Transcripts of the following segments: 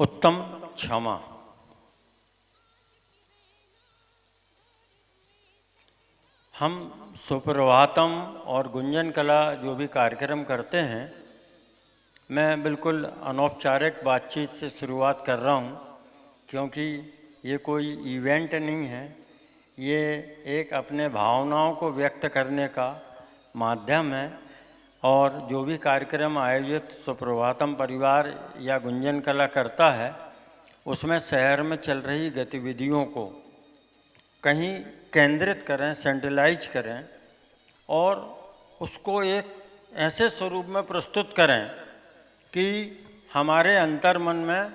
उत्तम क्षमा। हम सुप्रभातम और गुंजन कला जो भी कार्यक्रम करते हैं, मैं बिल्कुल अनौपचारिक बातचीत से शुरुआत कर रहा हूं, क्योंकि ये कोई इवेंट नहीं है। ये एक अपने भावनाओं को व्यक्त करने का माध्यम है। और जो भी कार्यक्रम आयोजित सुप्रभातम परिवार या गुंजन कला करता है, उसमें शहर में चल रही गतिविधियों को कहीं केंद्रित करें, सेंट्रलाइज करें और उसको एक ऐसे स्वरूप में प्रस्तुत करें कि हमारे अंतर्मन में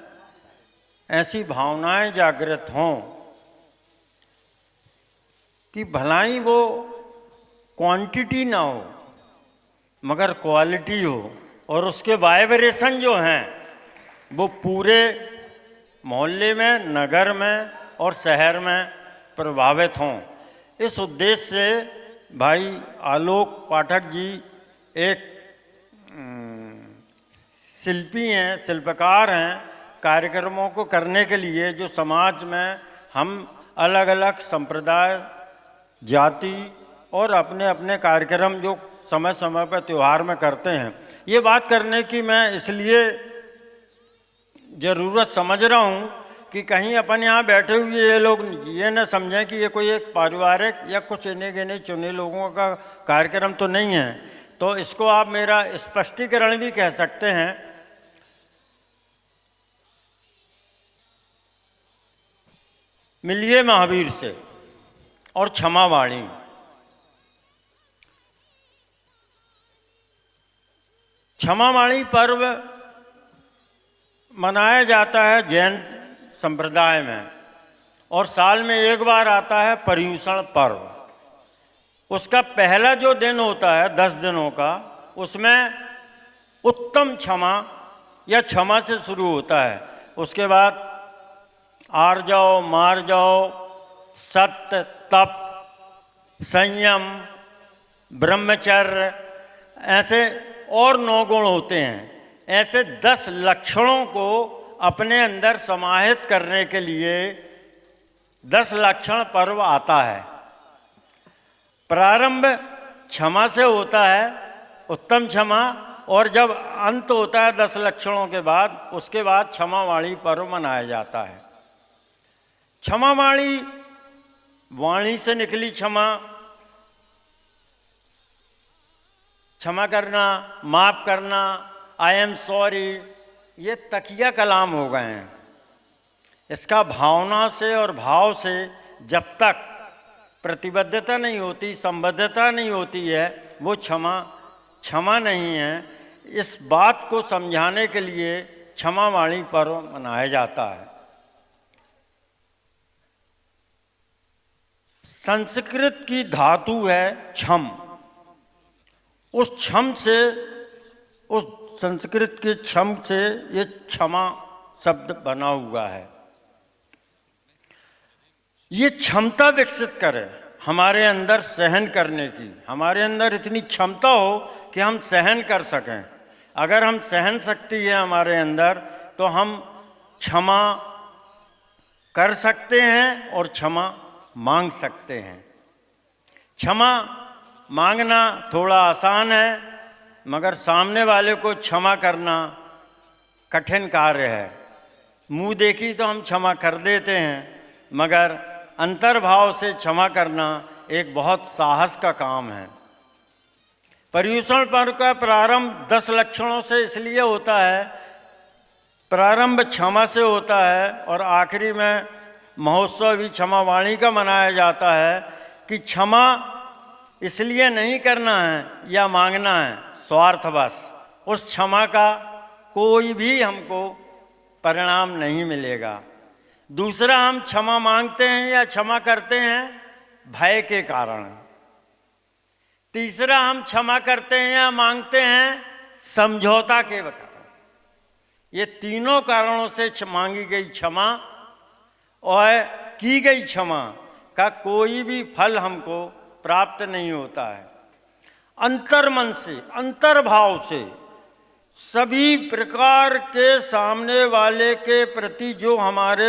ऐसी भावनाएं जागृत हों कि भलाई वो क्वांटिटी ना हो मगर क्वालिटी हो, और उसके वाइब्रेशन जो हैं वो पूरे मोहल्ले में, नगर में और शहर में प्रभावित हों। इस उद्देश्य से भाई आलोक पाठक जी एक शिल्पी हैं, शिल्पकार हैं। कार्यक्रमों को करने के लिए जो समाज में हम अलग अलग संप्रदाय, जाति और अपने अपने कार्यक्रम जो समय समय पर त्यौहार में करते हैं, ये बात करने की मैं इसलिए ज़रूरत समझ रहा हूँ कि कहीं अपन यहाँ बैठे हुए ये लोग ये न समझें कि ये कोई एक पारिवारिक या कुछ इन्हें गिने चुने लोगों का कार्यक्रम तो नहीं है। तो इसको आप मेरा स्पष्टीकरण भी कह सकते हैं। मिलिए महावीर से और क्षमावाणी। क्षमावाणी पर्व मनाया जाता है जैन संप्रदाय में, और साल में एक बार आता है पर्युषण पर्व। उसका पहला जो दिन होता है 10 दिनों का, उसमें उत्तम क्षमा या क्षमा से शुरू होता है। उसके बाद आर जाओ, मार जाओ, सत्य, तप, संयम, ब्रह्मचर्य, ऐसे और 9 गुण होते हैं। ऐसे 10 लक्षणों को अपने अंदर समाहित करने के लिए 10 लक्षण पर्व आता है। प्रारंभ क्षमा से होता है, उत्तम क्षमा, और जब अंत होता है 10 लक्षणों के बाद, उसके बाद क्षमावाणी पर्व मनाया जाता है। क्षमावाणी वाणी से निकली क्षमा, क्षमा करना, माफ करना, आई एम सॉरी, ये तकिया कलाम हो गए हैं। इसका भावना से और भाव से जब तक प्रतिबद्धता नहीं होती, संबद्धता नहीं होती है, वो क्षमा नहीं है। इस बात को समझाने के लिए क्षमावाणी पर्व मनाया जाता है। संस्कृत की धातु है क्षम। उस क्षम से, उस संस्कृत के क्षम से ये क्षमा शब्द बना हुआ है। ये क्षमता विकसित करे हमारे अंदर सहन करने की। हमारे अंदर इतनी क्षमता हो कि हम सहन कर सकें। अगर हम सहन शक्ति है हमारे अंदर, तो हम क्षमा कर सकते हैं और क्षमा मांग सकते हैं। क्षमा मांगना थोड़ा आसान है, मगर सामने वाले को क्षमा करना कठिन कार्य है। मुंह देखी तो हम क्षमा कर देते हैं, मगर अंतर्भाव से क्षमा करना एक बहुत साहस का काम है। पर्युषण पर्व का प्रारंभ 10 लक्षणों से इसलिए होता है, प्रारंभ क्षमा से होता है और आखिरी में महोत्सव भी क्षमावाणी का मनाया जाता है कि क्षमा इसलिए नहीं करना है या मांगना है स्वार्थवश। उस क्षमा का कोई भी हमको परिणाम नहीं मिलेगा। दूसरा, हम क्षमा मांगते हैं या क्षमा करते हैं भय के कारण। तीसरा, हम क्षमा करते हैं या मांगते हैं समझौता के कारण। ये तीनों कारणों से मांगी गई क्षमा और की गई क्षमा का कोई भी फल हमको प्राप्त नहीं होता है। अंतर्मन से, अंतर्भाव से सभी प्रकार के सामने वाले के प्रति जो हमारे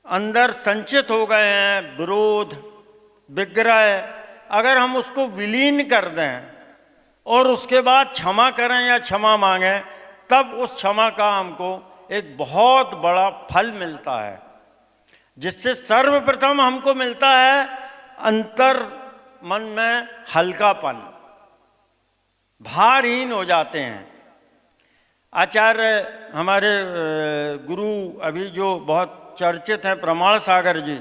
अंदर संचित हो गए हैं, विरोध, विग्रह, अगर हम उसको विलीन कर दें और उसके बाद क्षमा करें या क्षमा मांगें, तब उस क्षमा का हमको एक बहुत बड़ा फल मिलता है, जिससे सर्वप्रथम हमको मिलता है अंतर मन में हल्कापन, भारहीन हो जाते हैं। आचार्य हमारे गुरु अभी जो बहुत चर्चित हैं प्रमाण सागर जी,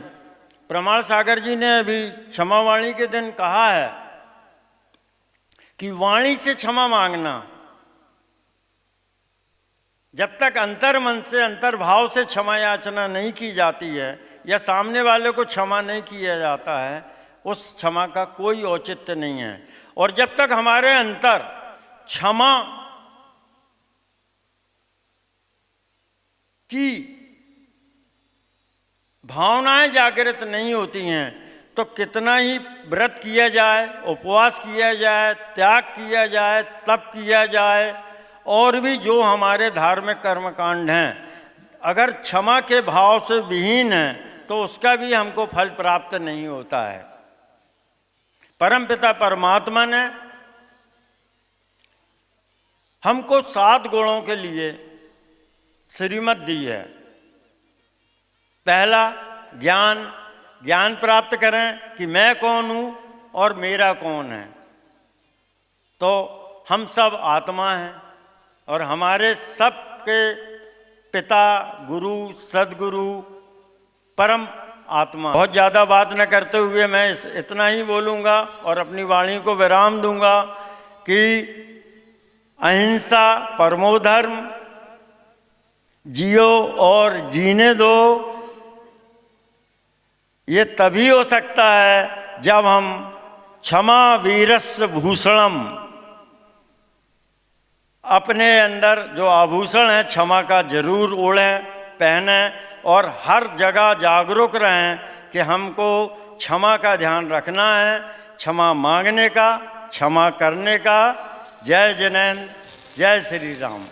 प्रमाण सागर जी ने अभी क्षमा वाणी के दिन कहा है कि वाणी से क्षमा मांगना, जब तक अंतर मन से अंतर भाव से क्षमा याचना नहीं की जाती है या सामने वाले को क्षमा नहीं किया जाता है, उस क्षमा का कोई औचित्य नहीं है। और जब तक हमारे अंतर क्षमा की भावनाएं जागृत नहीं होती हैं, तो कितना ही व्रत किया जाए, उपवास किया जाए, त्याग किया जाए, तप किया जाए, और भी जो हमारे धार्मिक कर्मकांड हैं, अगर क्षमा के भाव से विहीन है तो उसका भी हमको फल प्राप्त नहीं होता है। परमपिता परमात्मा ने हमको 7 गुणों के लिए श्रीमत दी है। पहला ज्ञान, ज्ञान प्राप्त करें कि मैं कौन हूं और मेरा कौन है। तो हम सब आत्मा हैं और हमारे सब के पिता, गुरु, सदगुरु परम आत्मा। बहुत ज़्यादा बात न करते हुए मैं इतना ही बोलूँगा और अपनी वाणी को विराम दूंगा कि अहिंसा परमो धर्म, जियो और जीने दो। ये तभी हो सकता है जब हम क्षमा वीरस्य भूषणम, अपने अंदर जो आभूषण है क्षमा का जरूर ओढ़ें, पहनें और हर जगह जागरूक रहें कि हमको क्षमा का ध्यान रखना है, क्षमा मांगने का, क्षमा करने का। जय जिनेंद्र, जय श्री राम।